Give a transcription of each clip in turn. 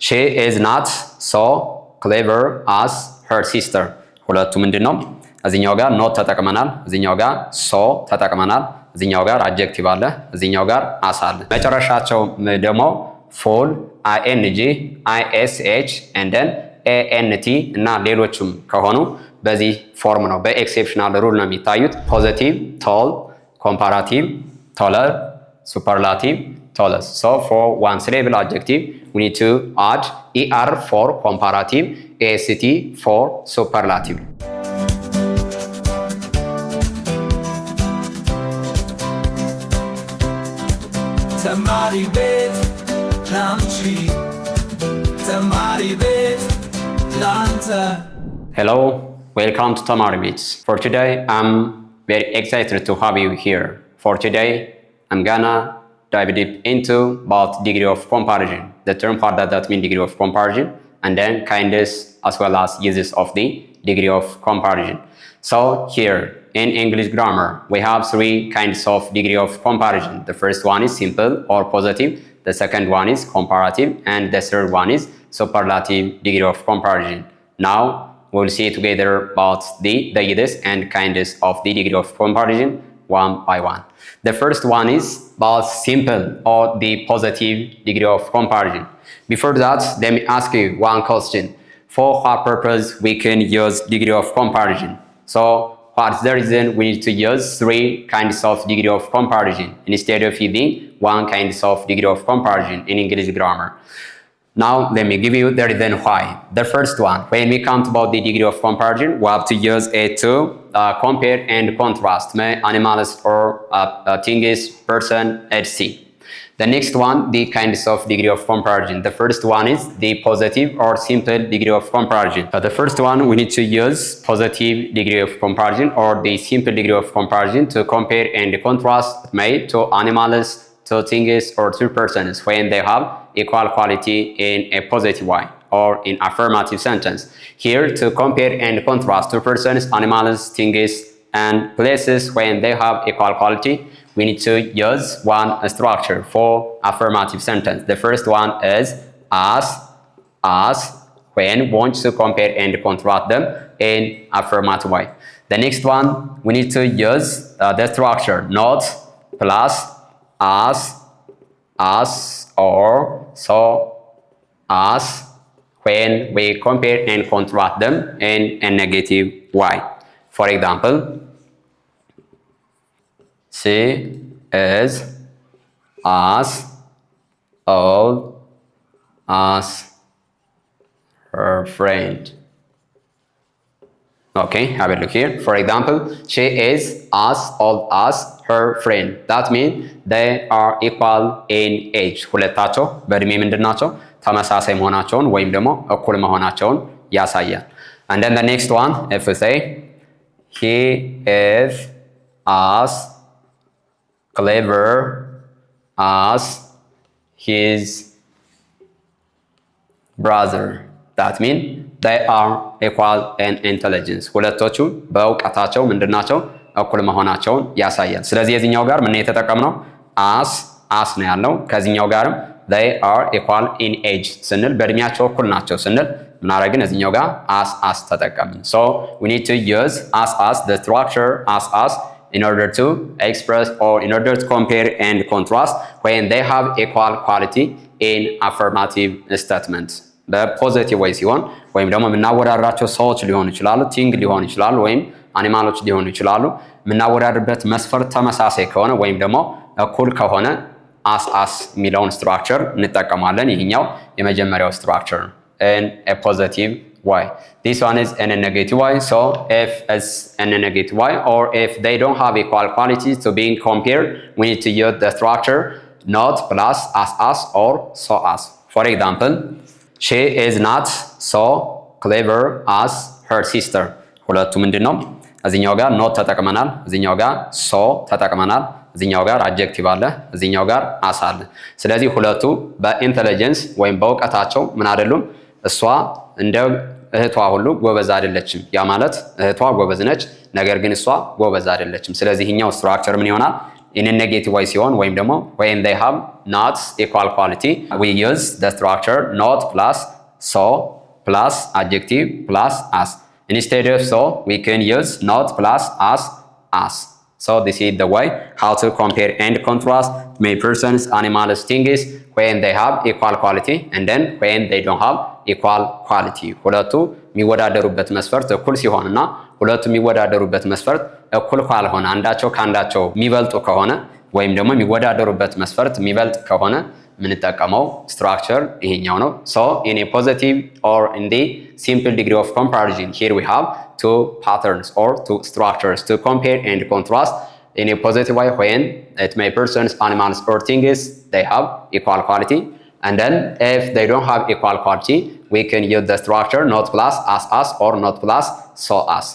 she is not so clever as her sister ሁለቱ ምንድነው እዚህኛው ጋር not ተጠቅመናል እዚህኛው ጋር so ተጠቅመናል እዚህኛው ጋር adjective አለ እዚህኛው ጋር as አለ መጨረሻቸው ደግሞ full ing ish and then ant እና ሌሎችም ከሆኑ በዚህ ፎርም ነው በኤክሴፕሽናል ሩል ነው የሚታዩት positive tall comparative taller superlative tallest so for one syllable adjective we need to add er for comparative ast for superlative Tamari bet lamchi Tamari bet lanta Hello, welcome to Tamari Beats. For today, I'm very excited to have you here. For today, I'm gonna dive deep into about degree of comparison, the term part that means degree of comparison, and then kinds as well as uses of the degree of comparison. So here in English grammar, we have three kinds of degree of comparison. The first one is simple or positive, the second one is comparative, and the third one is superlative degree of comparison. Now, we'll see together about the uses and kinds of the degree of comparison one by one. The first one is about simple or the positive degree of comparison. Before that, let me ask you one question. For what purpose we can use degree of comparison? So, what's the reason we need to use three kinds of degree of comparison instead of using one kind of degree of comparison in English grammar? Now, let me give you the reason why. The first one, when we come about the degree of comparison, we have to use it to compare and contrast animals or things, person, etc. The next one, the kinds of degree of comparison. The first one is the positive or simple degree of comparison. The first one, we need to use positive degree of comparison or the simple degree of comparison to compare and contrast made to animals, to things, or to persons when they have equal quality in a positive way or in affirmative sentence. Here, to compare and contrast two persons, animals, things, and places when they have equal quality, we need to use one structure for affirmative sentence. The first one is as, when we want to compare and contrast them in affirmative way. The next one, we need to use the structure not, plus, as, or, so, as, when we compare and contrast them in a negative way. For example, she is as old as her friend. Okay, have a look here. For example, she is as old as her friend. That means they are equal in age. ሁለታቸው በእድሜ ምንድናቸው? ተመሳሳይ መሆናቸውን ወይም ደግሞ እኩል መሆናቸውን ያሳያል። And then the next one, if we say he is as clever as his brother. That means they are equal in intelligence. ሁለቶቹ በእውቀታቸው ምንድናቸው? እኩል መሆናቸውን ያሳያል። ስለዚህ የዚህኛው ጋር ምን የተጠቀምነው? as ነው ያለው። ከዚህኛው ጋርም they are equal in age ስንል በእድሜያቸው እኩል ናቸው ስንል ምን አደረግን? እዚህኛው ጋር as ተጠቀምን። So we need to use as the structure as in order to express or in order to compare and contrast when they have equal quality in affirmative statements. በፖዚቲቭ ወይ ሲሆን ወይም ደግሞ የምናወዳድራቸው ሰዎች ሊሆኑ ይችላሉ፣ ቲንግ ሊሆኑ ይችላሉ፣ ወይም አኒማሎች ሊሆኑ ይችላሉ። የምናወዳድርበት መስፈርት ተመሳሳይ ከሆነ ወይም ደግሞ እኩል ከሆነ as የሚለውን ስትራክቸር እንጠቀማለን። ይህኛው የመጀመሪያው ስትራክቸር in a positive way. This one is in a negative way. So if it's in a negative way or if they don't have equal quality to being compared, we need to use the structure not, plus, as, or so as. For example, she is not so clever as her sister. ሁለቱ ምንድነው? እዚህኛው ጋር not ተጠቅመናል፣ እዚህኛው ጋር so ተጠቅመናል፣ እዚህኛው ጋር adjective አለ፣ እዚህኛው ጋር as አለ። ስለዚህ ሁለቱ በኢንተለጀንስ ወይም በእውቀታቸው ምን አይደሉም? እሷ እንደ እህቷ ሁሉ ጎበዝ አይደለችም። ያ ማለት እህቷ ጎበዝ ነች፣ ነገር ግን እሷ ጎበዝ አይደለችም። ስለዚህ ይሄኛው ስትራክቸር ምን ይሆናል? in a negative way ሲሆን ወይም ደግሞ when they have not equal quality we use the structure not plus so plus adjective plus as. Instead of so we can use not plus as. So this is the way how to compare and contrast many persons, animals, things when they have equal quality and then when they don't have equal quality. ሁለቱ የሚወዳደሩበት መስፈርት እኩል ሲሆንና ሁለቱ የሚወዳደሩበት መስፈርት እኩል ካልሆነ አንዳቸው ካንዳቸው የሚበልጡ ከሆነ ወይም ደግሞ የሚወዳደሩበት መስፈርት የሚበልጥ ከሆነ የምንጠቀመው structure ይሄኛው ነው። So in a positive or in the simple degree of comparison here we have two patterns or two structures to compare and contrast. In a positive way when it may persons, animals or things they have equal quality, and then if they don't have equal quality we can use the structure not plus as or not plus so as.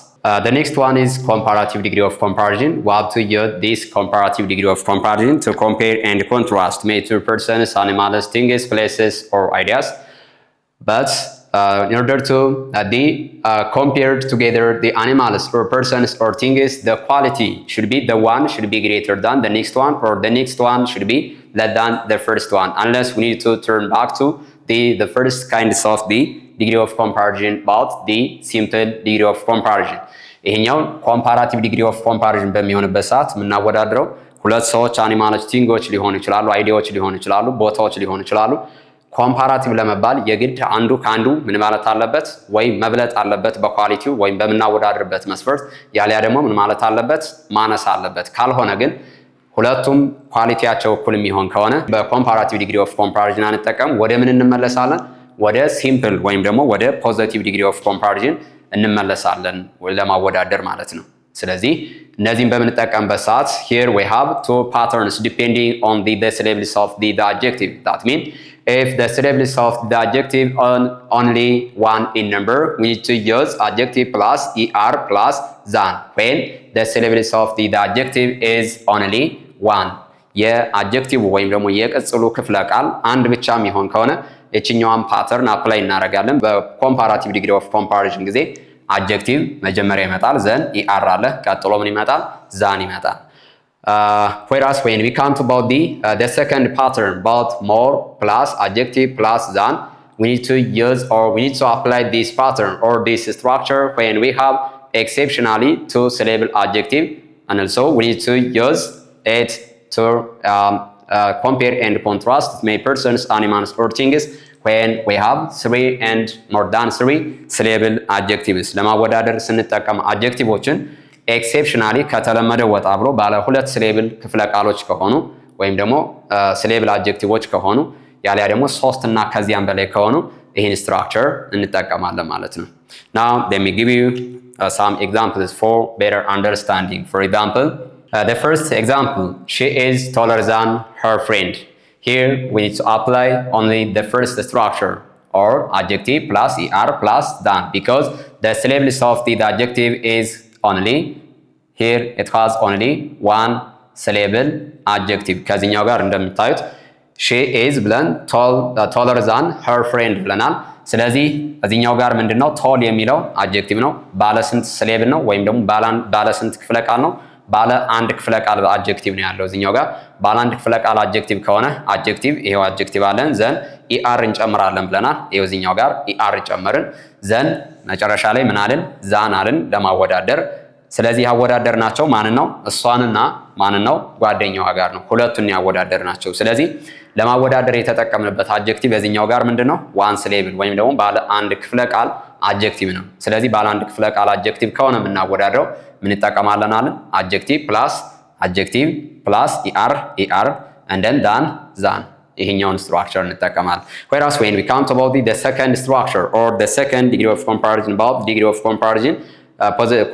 The next one is comparative degree of comparison. We have to use this comparative degree of comparison to compare and contrast many two persons, animals, things, places or ideas. But in order to compare together the animals or persons or things, the quality should be the one should be greater than the next one, or the next one should be less than the first one, unless we need to turn back to the first kinds of the degree of comparison about the simple degree of comparison. ይሄኛው comparative degree of comparison በሚሆንበት ሰዓት የምናወዳድረው ሁለት ሰዎች፣ አኒማሎች፣ ቲንጎች ሊሆኑ ይችላሉ፣ አይዲያዎች ሊሆኑ ይችላሉ፣ ቦታዎች ሊሆኑ ይችላሉ። ኮምፓራቲቭ ለመባል የግድ አንዱ ካንዱ ምን ማለት አለበት ወይ መብለጥ አለበት በኳሊቲው ወይም በምናወዳድርበት መስፈርት፣ ያለያ ደግሞ ምን ማለት አለበት ማነስ አለበት። ካልሆነ ግን ሁለቱም ኳሊቲያቸው እኩል የሚሆን ከሆነ በኮምፓራቲቭ ዲግሪ ኦፍ ኮምፓሪዥን አንጠቀም። ወደ ምን እንመለሳለን? ወደ ሲምፕል ወይም ደግሞ ወደ ፖዚቲቭ ዲግሪ ኦፍ ኮምፓሪዥን እንመለሳለን ለማወዳደር ማለት ነው። ስለዚህ እነዚህን በምንጠቀምበት ሰዓት here we have two patterns depending on the syllables of the adjective. That means if the syllables of the adjective on only one in number, we need to use adjective plus er plus than. When the syllables of the adjective is only one, የአድጀክቲቭ ወይም ደግሞ የቅጽሉ ክፍለ ቃል አንድ ብቻ የሚሆን ከሆነ የትኛውም ፓተርን አፕላይ እናደርጋለን። በኮምፓራቲቭ ዲግሪ ኦፍ ኮምፓሪዥን ጊዜ አድጀክቲቭ መጀመሪያ ይመጣል፣ ዘን ኢአር አለ፣ ቀጥሎ ምን ይመጣል? ዛን ይመጣል። Whereas when we come to about the second pattern about more plus adjective plus than, we need to use or we need to apply this pattern or this structure when we have exceptionally two syllable adjective, and also we need to use it to compare and contrast many persons, animals or things when we have three and more than three syllable adjectives. ለማወዳደር ስንጠቀም አድጀክቲቮችን ኤክሴፕሽናሊ ከተለመደው ወጣ ብሎ ባለ ሁለት ስሌብል ክፍለ ቃሎች ከሆኑ ወይም ደግሞ ስሌብል አድጀክቲቮች ከሆኑ ያለያ ደግሞ ሶስት እና ከዚያም በላይ ከሆኑ ይህን ስትራክቸር እንጠቀማለን ማለት ነው። Now let me give you some examples for better understanding. For example, the first example, she is taller than her friend. Here we need to apply only the first structure or adjective plus er plus than, because the syllables of the adjective is only, here it has only one syllable adjective. ከዚህኛው ጋር እንደምታዩት she is ብለን taller than her friend ብለናል። ስለዚህ እዚህኛው ጋር ምንድነው tall የሚለው adjective ነው። ባለ ስንት syllable ነው ወይም ደግሞ ባለ ስንት ክፍለ ቃል ነው? ባለ አንድ ክፍለ ቃል adjective ነው ያለው እዚህኛው ጋር። ባለ አንድ ክፍለ ቃል adjective ከሆነ adjective ይሄው adjective አለን፣ ዘን er እንጨምራለን ብለናል። ይሄው እዚህኛው ጋር er ጨመርን፣ ዘን መጨረሻ ላይ ምን አለን? ዛን አለን ለማወዳደር። ስለዚህ ያወዳደርናቸው ማንን ነው? እሷንና ማንን ነው? ጓደኛዋ ጋር ነው። ሁለቱን ያወዳደርናቸው። ስለዚህ ለማወዳደር የተጠቀምንበት አድጀክቲቭ እዚህኛው ጋር ምንድነው? ዋን ስሌብል ወይም ደግሞ ባለ አንድ ክፍለ ቃል አድጀክቲቭ ነው። ስለዚህ ባለ አንድ ክፍለ ቃል አድጀክቲቭ ከሆነ የምናወዳደረው ምን እንጠቀማለን አለን? አድጀክቲቭ ፕላስ er and then than ይሄኛውን ስትራክቸር እንጠቀማለን። Whereas when we come about the second structure or the second degree of comparison, about degree of comparison,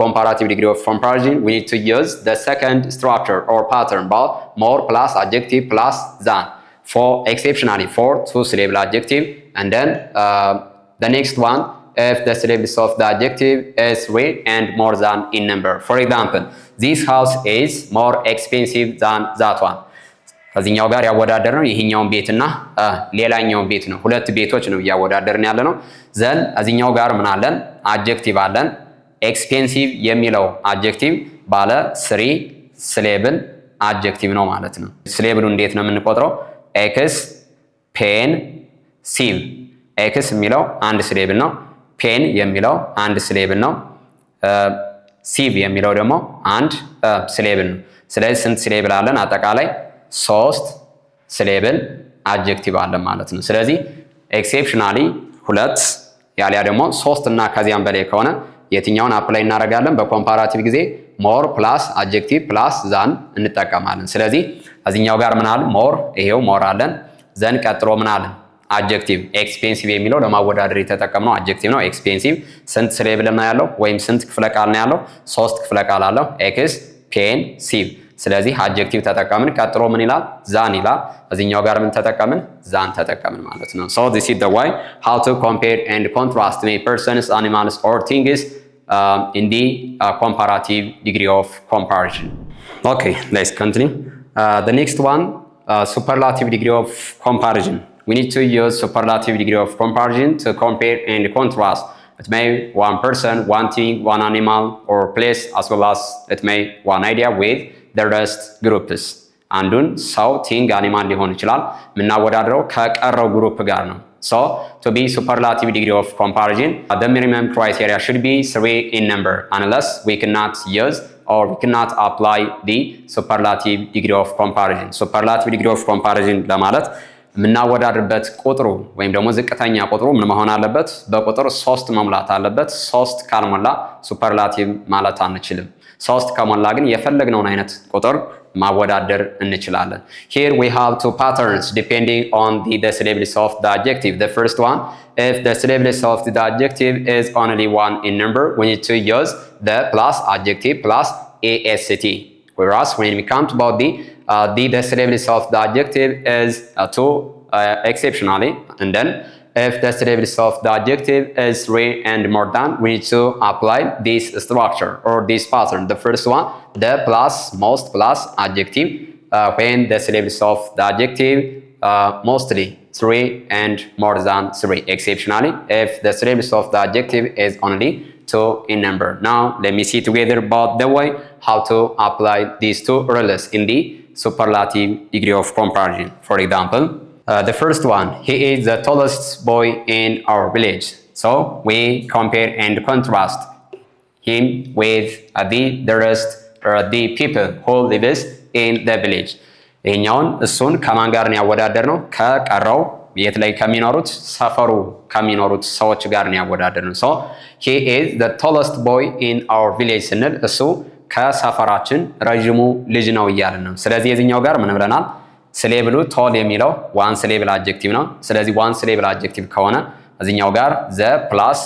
comparative degree of comparison, we need to use the second structure or pattern about more plus adjective plus than, for exceptionally for two syllable adjective, and then the next one if the syllables of the adjective is three and more than in number. For example, this house is more expensive than that one. ከዚህኛው ጋር ያወዳደርነው ይሄኛውን ቤትና ሌላኛውን ቤት ነው። ሁለት ቤቶች ነው ያወዳደርን ያለ ነው። ዘን እዚህኛው ጋር ምን አለን? አድጀክቲቭ አለን። ኤክስፔንሲቭ የሚለው አድጀክቲቭ ባለ 3 ሲሌብል አድጀክቲቭ ነው ማለት ነው። ስሌብሉ እንዴት ነው የምንቆጥረው? ኤክስፔንሲቭ። ኤክስ የሚለው አንድ ስሌብል ነው። ፔን የሚለው አንድ ስሌብል ነው። ሲቭ የሚለው ደግሞ አንድ ስሌብል ነው። ስለዚህ ስንት ስሌብል አለን? አጠቃላይ 3 ስሌብል አድጀክቲቭ አለን ማለት ነው። ስለዚህ ኤክሴፕሽናሊ 2 ያሊያ ደግሞ 3 እና ከዚያም በላይ ከሆነ የትኛውን አፕላይ እናደርጋለን? በኮምፓራቲቭ ጊዜ ሞር ፕላስ አድጀክቲቭ ፕላስ ዛን እንጠቀማለን። ስለዚህ እዚህኛው ጋር ምን አለ? ሞር። ይሄው ሞር አለን። ዘን ቀጥሎ ምን አለን? አድጀክቲቭ። ኤክስፔንሲቭ የሚለው ለማወዳደር የተጠቀምነው አድጀክቲቭ ነው። ኤክስፔንሲቭ ስንት ስሌብል ነው ያለው? ወይም ስንት ክፍለ ቃል ነው ያለው? 3 ክፍለ ቃል አለው። ኤክስፔንሲቭ። ስለዚህ አድጀክቲቭ ተጠቀምን። ቀጥሎ ምን ይላል? ዛን ይላል። እዚህኛው ጋር ምን ተጠቀምን? ዛን ተጠቀምን ማለት ነው። so this is the way how to compare and contrast many persons, animals or things in the comparative degree of comparison. Okay, let's continue. The next one, superlative degree of comparison. We need to use superlative degree of comparison to compare and contrast. It may one person, one thing, one animal or place, as well as it may one idea with the rest groups. አንዱን ሰው ቲንግ አኒማል ሊሆን ይችላል የምናወዳድረው ከቀረው ግሩፕ ጋር ነው። so to be superlative degree of comparison, the minimum criteria should be 3 in number unless we cannot use or we cannot apply the superlative degree of comparison. superlative degree of comparison ለማለት የምናወዳድርበት ቁጥሩ ወይም ደግሞ ዝቅተኛ ቁጥሩ ምን መሆን አለበት? በቁጥር 3 መሙላት አለበት። 3 ካልሞላ ሱፐርላቲቭ ማለት አንችልም። 3 ከሞላ ግን የፈለግነውን አይነት ቁጥር ማወዳደር እንችላለን። Here we have 2 patterns depending on the syllables of the adjective. The first one, if the syllables of the adjective is only 1 in number, we need to use the plus adjective plus AST. Whereas when we come about the syllables of the adjective is 2 exceptionally, and then if the syllables of the adjective is 3 and more than, we need to apply this structure or this pattern. The first one, the plus, most plus adjective, when the syllables of the adjective mostly 3 and more than 3. Exceptionally, if the syllables of the adjective is only 2 in number. Now, let me see together about the way how to apply these 2 rules in the superlative degree of comparison. For example, the first one, he is the tallest boy in our village. So we compare and contrast him with the rest the people who lives in the village. ይሄኛውን እሱን ከማን ጋር ነው ያወዳደር ነው? ከቀረው የት ላይ ከሚኖሩት ሰፈሩ ከሚኖሩት ሰዎች ጋር ነው ያወዳደር ነው። so he is the tallest boy in our village ስንል እሱ ከሰፈራችን ረጅሙ ልጅ ነው እያልን ነው። ስለዚህ የዚህኛው ጋር ምን ብለናል? ስሌብሉ ቶል የሚለው ዋን ስሌብል አድጀክቲቭ ነው። ስለዚህ ዋን ስሌብል አድጀክቲቭ ከሆነ እዚህኛው ጋር ዘ ፕላስ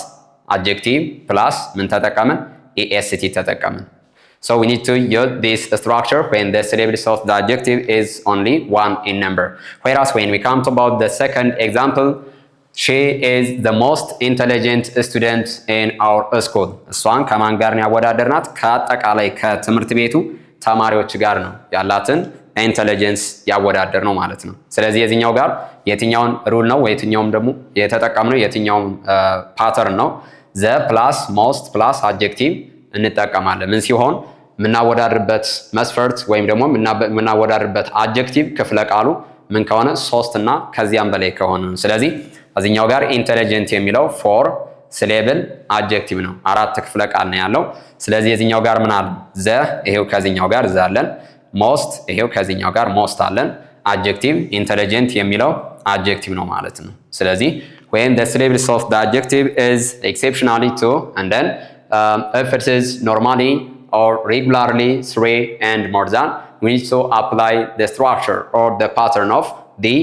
አድጀክቲቭ ፕላስ ምን ተጠቀምን? ኤኤስቲ ተጠቀምን። so we need to use this structure when the syllables of the adjective is only 1 in number. Whereas when we come to about the second example, she is the most intelligent student in our school. እሷን ከማን ጋር ነው ያወዳደርናት? ከአጠቃላይ ከትምህርት ቤቱ ተማሪዎች ጋር ነው ያላትን ኢንተለጀንስ ያወዳደር ነው ማለት ነው። ስለዚህ የዚህኛው ጋር የትኛውን ሩል ነው የትኛውም ደግሞ የተጠቀምነው የትኛውም ፓተርን ነው? ዘ ፕላስ ሞስት ፕላስ አድጀክቲቭ እንጠቀማለን። ምን ሲሆን የምናወዳድርበት መስፈርት ወይም ደግሞ የምናወዳድርበት አድጀክቲቭ ክፍለ ቃሉ ምን ከሆነ 3 እና ከዚያም በላይ ከሆነ ነው። ስለዚህ እዚህኛው ጋር ኢንተለጀንት የሚለው ፎር ስሌብል አድጀክቲቭ ነው። 4 ክፍለ ቃል ነው ያለው። ስለዚህ የዚህኛው ጋር ምን አለ? ዘ ይሄው ከዚህኛው ጋር ዘ አለን። ሞስት ይሄው ከዚህኛው ጋር ሞስት አለን። አድጀክቲቭ ኢንተለጀንት የሚለው አድጀክቲቭ ነው ማለት ነው። ስለዚህ when the syllables of the adjective is exceptionally 2 and then if it is normally or regularly 3 and more than, we need to apply the structure or the pattern of the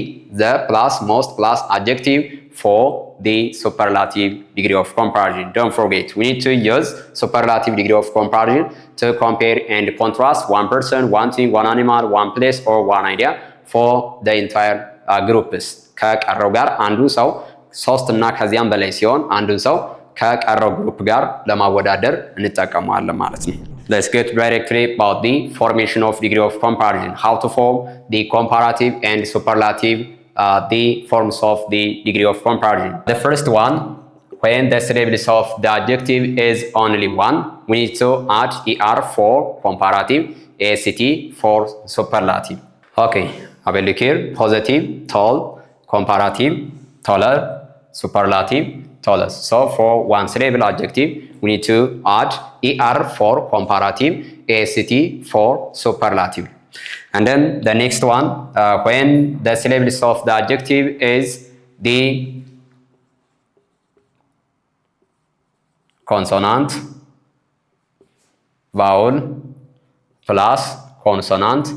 plus most plus adjective for the superlative degree of comparison. Don't forget, we need to use superlative degree of comparison to compare and contrast one person, one thing, one animal, one place or one idea for the entire groups. ከቀረው ጋር አንዱ ሰው 3 እና ከዚያም በላይ ሲሆን አንዱን ሰው ከቀረው ግሩፕ ጋር ለማወዳደር እንጠቀመዋለን ማለት ነው። Let's get directly about the formation of degree of comparison. How to form the comparative and superlative the forms of the degree of comparison. The first one, when the syllables of the adjective is only 1, we need to add er for comparative. AST for superlative. Okay, have a look here. Positive, tall, comparative, taller, superlative, tallest. So for one syllable adjective, we need to add ER for comparative, AST for superlative. And then the next one, when the syllables of the adjective is the consonant, vowel, plus consonant,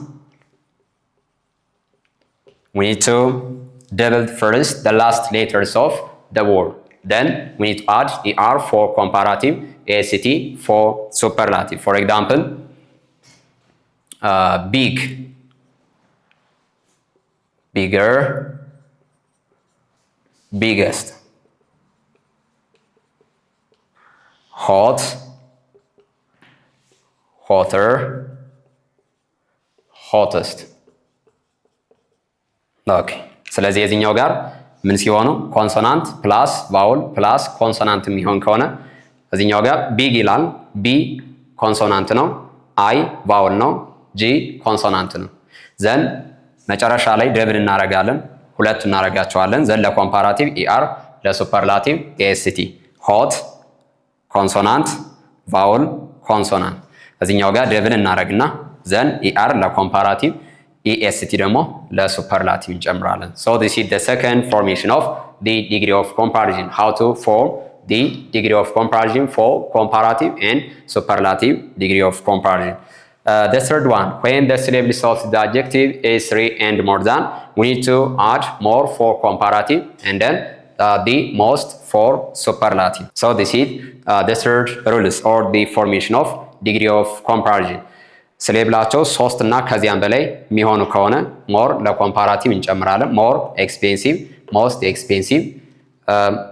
we need to double first the last letters of the word. Then we need to add ER for comparative, AST for superlative. For example, big, bigger, biggest, hot, hotter, hottest. ኦኬ ስለዚህ የዚህኛው ጋር ምን ሲሆኑ ኮንሶናንት ፕላስ ቫውል ፕላስ ኮንሶናንት የሚሆን ከሆነ እዚህኛው ጋር ቢግ ይላል። ቢ ኮንሶናንት ነው፣ አይ ቫውል ነው፣ ጂ ኮንሶናንት ነው። ዘን መጨረሻ ላይ ደብል እናረጋለን፣ ሁለት እናረጋቸዋለን። ዘን ለኮምፓራቲቭ ኢአር፣ ለሱፐርላቲቭ ኤስቲ። ሆት ኮንሶናንት፣ ቫውል ኮንሶናንት። እዚህኛው ጋር ደብል እናረግና ዘን ኢአር ለኮምፓራቲቭ EST ደግሞ ለሱፐርላቲቭ እንጨምራለን። So this is the second formation of the degree of comparison. How to form the degree of comparison for comparative and superlative degree of comparison. The third one, when the syllables of the adjective is 3 and more than, we need to add more for comparative and then the most for superlative. So this is the third rules or the formation of degree of comparison. ስሌብላቸው 3 እና ከዚያም በላይ የሚሆኑ ከሆነ ሞር ለኮምፓራቲቭ እንጨምራለን። ሞር ኤክስፔንሲቭ፣ ሞስት ኤክስፔንሲቭ።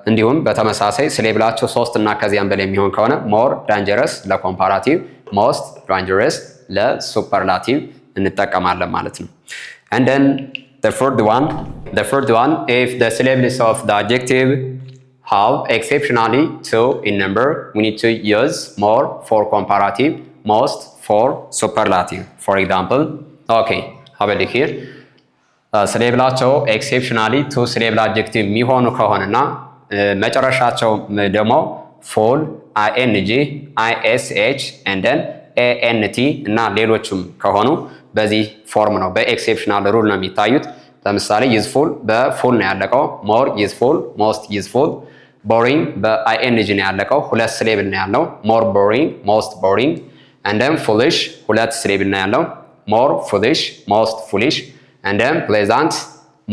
እንዲሁም በተመሳሳይ ስሌብላቸው 3 እና ከዚያም በላይ የሚሆን ከሆነ ሞር ዳንጀረስ ለኮምፓራቲቭ፣ ሞስት ዳንጀረስ ለሱፐርላቲቭ እንጠቀማለን ማለት ነው። And then the third one, if the syllables of the adjective have exceptionally 2 in number, we need to use more for comparative, most for superlative. For example, okay, have a look here. ስሌብላቸው ኤክሴፕሽናሊ ቱ ስሌብል አድጀክቲቭ የሚሆኑ ከሆነና መጨረሻቸው ደግሞ ፉል አይኤንጂ፣ አይኤስኤች ኤንድ ደን ኤኤንቲ እና ሌሎችም ከሆኑ በዚህ ፎርም ነው፣ በኤክሴፕሽናል ሩል ነው የሚታዩት። ለምሳሌ ዩዝፉል በፉል ነው ያለቀው፣ ሞር ዩዝፉል፣ ሞስት ዩዝፉል። ቦሪንግ በአይኤንጂ ነው ያለቀው፣ ሁለት ስሌብል ነው ያለው፣ ሞር ቦሪንግ፣ ሞስት ቦሪንግ። and then foolish ሁለት ስሌብል ነው ያለው፣ more foolish, most foolish. and then pleasant,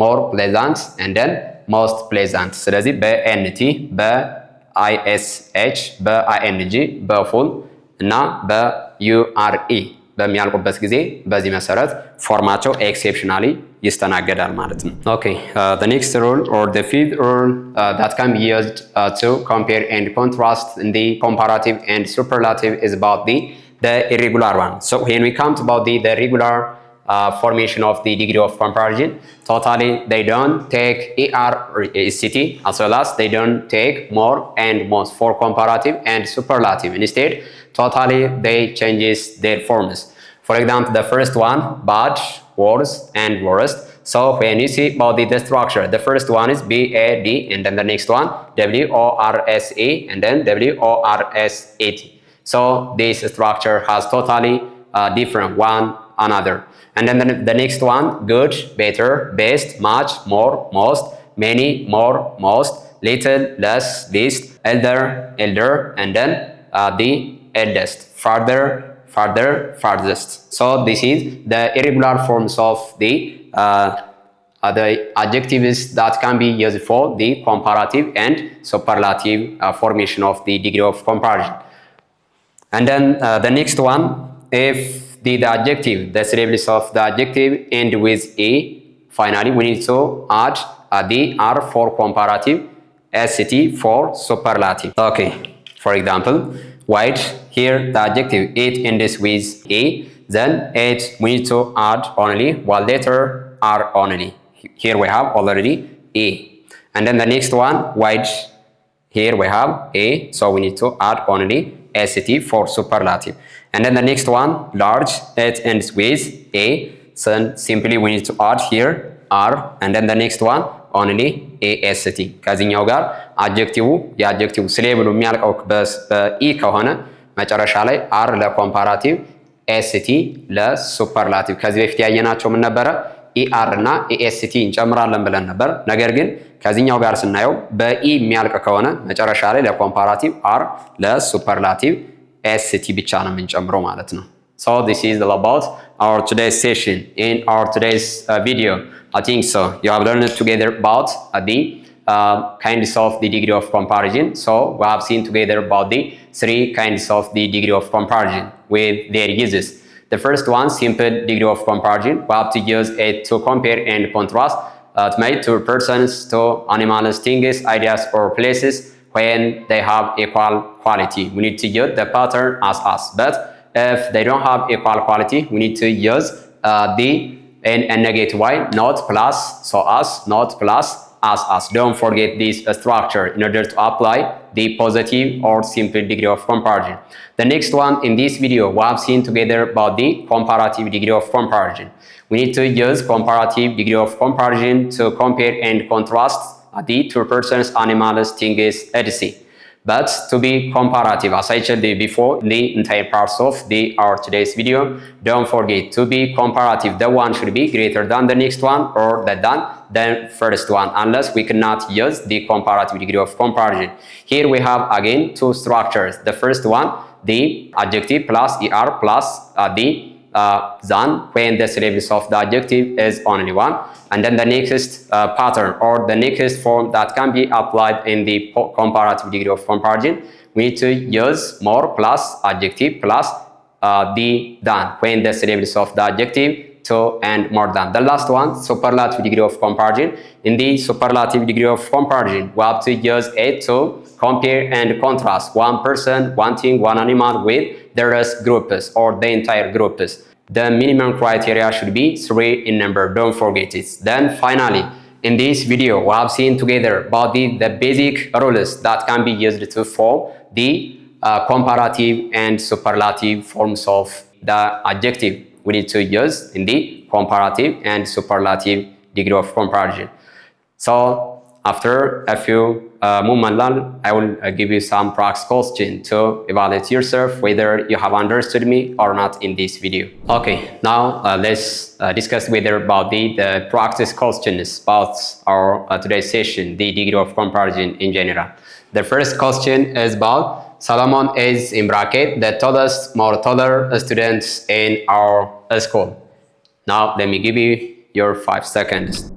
more pleasant, and then most pleasant. ስለዚህ በኤንቲ፣ በአይኤስኤች፣ በአይኤንጂ፣ በፉል እና በዩአርኢ በሚያልቁበት ጊዜ በዚህ መሰረት ፎርማቸው ኤክሴፕሽናሊ ይስተናገዳል ማለት ነው። Okay, the next rule or the fifth rule that can be used to compare and contrast in the comparative and superlative is about the irregular one. So when we come to about the regular formation of the degree of comparison, totally they don't take ER or ECT, as well as they don't take more and most for comparative and superlative. Instead, totally they changes their forms. For example, the first one, bad, worse, and worst. So when you see about the structure, the first one is BAD, and then the next one WORSE, and then WORSAT. So this structure has totally different one another. And then the next one, good, better, best, much, more, most, many, more, most, little, less, least, elder, elder, and then the eldest, farther, farther, farthest. So this is the irregular forms of the adjectives that can be used for the comparative and superlative formation of the degree of comparison. And then the next one, if the adjective, the syllables of the adjective end with A, finally we need to add the R for comparative, ST for superlative. Okay, for example, white, here the adjective it ends with A, then it we need to add only one letter R only. Here we have already A. And then the next one, white, here we have A, so we need to add only ST for superlative. And then the next one, large, it ends with a. So simply we need to add here r, and then the next one only ast ከዚህኛው ጋር የአጀክቲቭ ስሌብሉ የሚያልቀው በኢ ከሆነ መጨረሻ ላይ r ለኮምፓራቲቭ st ለሱፐርላቲቭ። ከዚህ በፊት ያየናቸው ምን ነበረ? er እና ast እንጨምራለን ብለን ነበር። ነገር ግን ከዚህኛው ጋር ስናየው በኢ የሚያልቅ ከሆነ መጨረሻ ላይ ለኮምፓራቲቭ r ለሱፐርላቲቭ st ብቻ ነው የምንጨምረው ማለት ነው። So this is all about our today's session. In our today's video, I think so you have learned together about the kinds of the degree of comparison. So we have seen together about the 3 kinds of the degree of comparison with their uses. The first one, simple degree of comparison. We have to use it to compare and contrast to make two persons, to animals, things, ideas, or places when they have equal quality. We need to use the pattern as us. But if they don't have equal quality, we need to use the and negative y, not plus, so us, not plus, as. Don't forget this structure in order to apply the positive or simple degree of comparison. The next one in this video, we have seen together about the comparative degree of comparison. We need to use comparative degree of comparison to compare and contrast the two persons, animals, things, etc. But to be comparative, as I told you before, in the entire parts of our today's video, don't forget to be comparative. The one should be greater than the next one or than the first one, unless we cannot use the comparative degree of comparison. Here we have again 2 structures. The first one, the adjective plus er plus the than when the syllabus of the adjective is only one, and then the next pattern or the next form that can be applied in the comparative degree of comparison, we need to use more plus adjective plus the than when the syllabus of the adjective to and more than. The last one, superlative degree of comparison. In the superlative degree of comparison, we have to use it to compare and contrast one person, one thing, one animal with the rest groups or the entire groups. The minimum criteria should be 3 in number, don't forget it. Then finally, in this video, we have seen together about the basic rules that can be used to form the comparative and superlative forms of the adjective we need to use in the comparative and superlative degree of comparison. So after a few moments, I will give you some practice question to evaluate yourself whether you have understood me or not in this video. Okay, now let's discuss whether about the practice questions about our today's session, the degree of comparison in general. The first question is about Solomon is in bracket the tallest, more taller students in our school. Now let me give you your 5 seconds.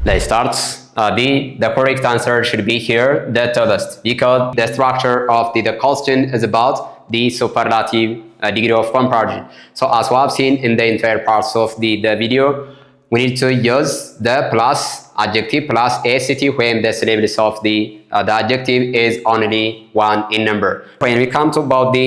Let's start. The correct answer should be here, the tallest, because the structure of the question is about the superlative degree of comparison. So as we have seen in the entire parts of the video, we need to use the plus adjective plus ast when the syllabus of the adjective is only 1 in number. When we come to about the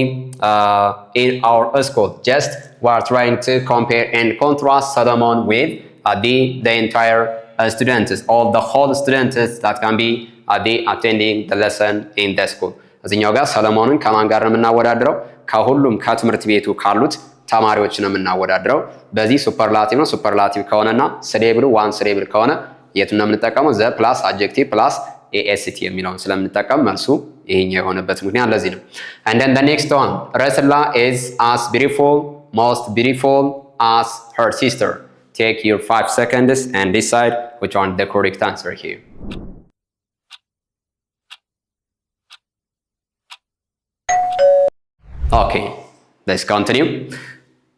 in our school, just we are trying to compare and contrast Solomon with the entire students, all the whole students that can be attending the lesson in the school. እዚህኛው ጋር ሰለሞንን ከማን ጋር ነው የምናወዳድረው? ከሁሉም ከትምህርት ቤቱ ካሉት ተማሪዎች ነው የምናወዳድረው። በዚህ ሱፐርላቲቭ ነው። ሱፐርላቲቭ ከሆነና ስሌብሉ ዋን ስሌብል ከሆነ የቱን ነው የምንጠቀመው? ዘ ፕላስ አድጀክቲቭ ፕላስ ኤኤስቲ የሚለውን ስለምንጠቀም መልሱ ይሄኛው የሆነበት ምክንያት ለዚህ ነው። and then the next one, Rasla is as beautiful, most beautiful as her sister. Take your 5 seconds and decide which one the correct answer here. Okay, let's continue.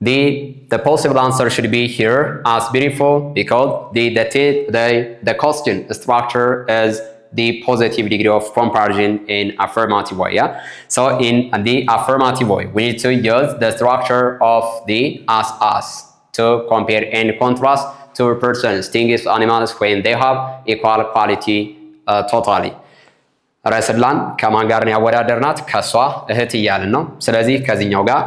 The possible answer should be here as beautiful because the question structure is the positive degree of comparison in affirmative way. Yeah? So in the affirmative way, we need to use the structure of the as to compare and contrast two persons, things, animals when they have equal quality totally. ረስላን ከማን ጋር ነው ያወዳደርናት? ከሷ እህት እያልን ነው። ስለዚህ ከዚህኛው ጋር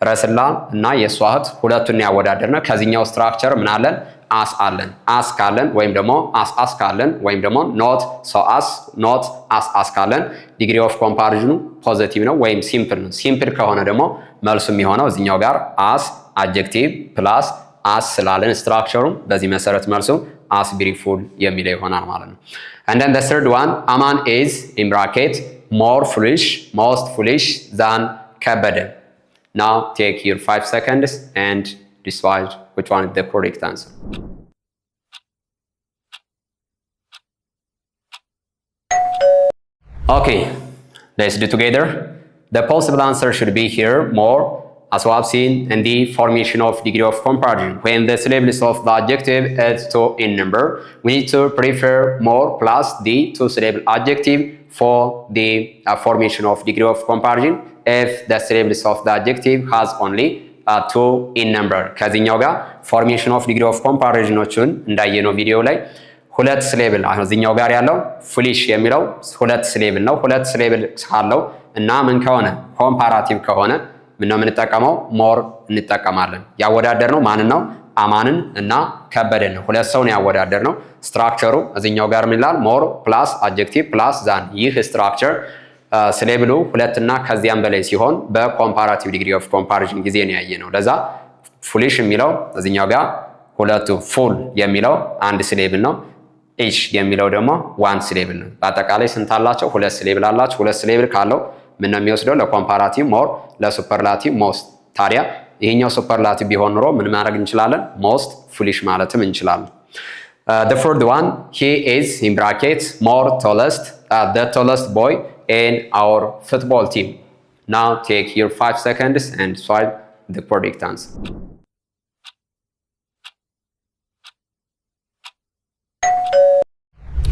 ረስላ እና የሷ እህት ሁለቱን ያወዳደርነው። ከዚህኛው ስትራክቸር ምን አለን? አስ አለን። አስ ካለን ወይም ደግሞ አስ ካለን ወይም ደግሞ ኖት ሶ አስ ኖት አስ ካለን ዲግሪ ኦፍ ኮምፓሪዥኑ ፖዚቲቭ ነው ወይም ሲምፕል ነው። ሲምፕል ከሆነ ደግሞ መልሱ የሚሆነው እዚኛው ጋር አስ አጀክቲቭ ፕላስ አስ ስላለን ስትራክቸሩም በዚህ መሰረት መልሱ አስ ቢዩቲፉል የሚለው ይሆናል ማለት ነው። and then the third one አማን is in bracket more foolish most foolish than ከበደ. now take your 5 seconds and decide which one is the correct answer. Okay, let's do together. The possible answer should be here more, as we have seen in the formation of degree of comparison. When the syllabus of the adjective is to in number, we need to prefer more plus the two syllable adjective for the formation of degree of comparison. If the syllabus of the adjective has only two in number. ከዚህኛው ጋር formation of degree of comparison እንዳየነው ቪዲዮ ላይ ሁለት ስሌብል እዚህኛው ጋር ያለው ፉሊሽ የሚለው ሁለት ስሌብል ነው። ሁለት ስሌብል ካለው እና ምን ከሆነ ኮምፓራቲቭ ከሆነ ምን ነው የምንጠቀመው? ሞር እንጠቀማለን። ያወዳደር ነው ማንን ነው? አማንን እና ከበደን ነው። ሁለት ሰውን ያወዳደር ነው። ስትራክቸሩ እዚህኛው ጋር ምን ይላል? ሞር ፕላስ አድጀክቲቭ ፕላስ ዛን። ይህ ስትራክቸር ስሌብሉ ሁለት እና ከዚያም በላይ ሲሆን በኮምፓራቲቭ ዲግሪ ኦፍ ኮምፓሪዥን ጊዜ ነው ያየነው። ለዛ ፉሊሽ የሚለው እዚህኛው ጋር ሁለቱ ፉል የሚለው አንድ ስሌብል ነው። ኢች የሚለው ደግሞ ዋን ስሌብል ነው። በአጠቃላይ ስንት አላቸው? ሁለት ስሌብል አላቸው። ሁለት ስሌብል ካለው ምን ነው የሚወስደው? ለኮምፓራቲቭ ሞር፣ ለሱፐርላቲቭ ሞስት። ታዲያ ይሄኛው ሱፐርላቲቭ ቢሆን ኑሮ ምን ማድረግ እንችላለን? ሞስት ፉሊሽ ማለትም እንችላለን። The third one, he is in brackets more tallest, the tallest boy in our football team. Now take your 5 seconds and decide the correct answer.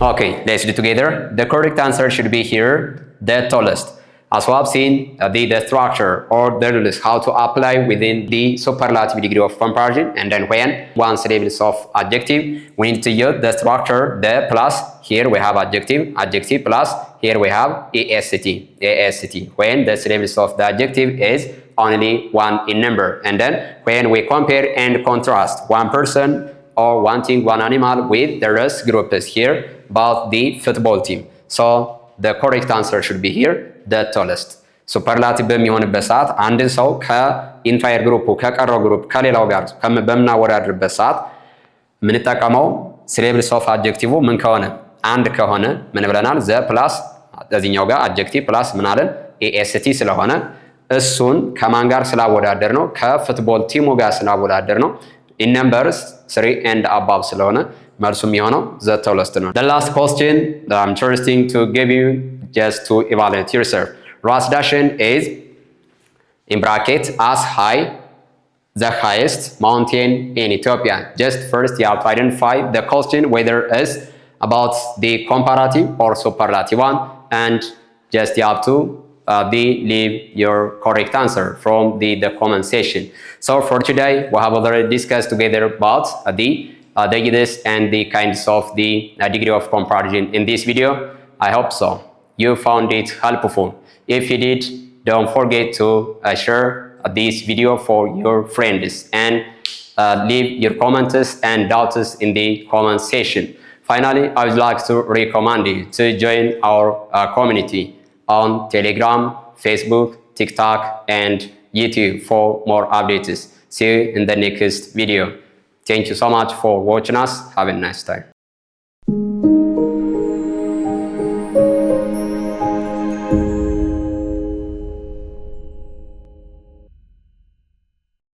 Okay, let's do together. The correct answer should be here, the tallest. As we have seen, the structure or the rules how to apply within the superlative degree of comparison, and then when one syllable is of adjective, we need to use the structure, the plus, here we have adjective, adjective plus, here we have AST, AST. When the syllable of the adjective is only one in number, and then when we compare and contrast one person or one thing, one animal with the rest groups here about the football team. So the correct answer should be here, the tallest. ሱፐርላቲቭ በሚሆንበት ሰዓት አንድን ሰው ከኢንታየር ግሩፑ ከቀረው ግሩፕ ከሌላው ጋር በምናወዳድርበት ሰዓት የምንጠቀመው ሲሌብልስ ኦፍ አድጀክቲቭ ምን ከሆነ አንድ ከሆነ ምን ብለናል? ዘ ፕላስ እዚህኛው ጋር አድጀክቲቭ ፕላስ ምን አለን? ኤኤስቲ ስለሆነ እሱን ከማን ጋር ስላወዳደር ነው? ከፉትቦል ቲሙ ጋር ስላወዳደር ነው። ኢን ነምበርስ 3 and above ስለሆነ መልሱ የሚሆነው the tallest ነው። The last question that I'm interesting to give you just to evaluate yourself. Ras Dashen is in bracket as high the highest mountain in Ethiopia. Just first you have to identify the question whether it's about the comparative or superlative one, and just you have to leave your correct answer from the comment section. So for today we have already discussed together about the units and the kinds of the degree of comparison in this video. I hope so you found it helpful. If you did, don't forget to share this video for your friends and leave your comments and doubts in the comment section. Finally, I would like to recommend you to join our community on Telegram, Facebook, TikTok, and YouTube for more updates. See you in the next video. Thank you so much for watching us. Have a nice time.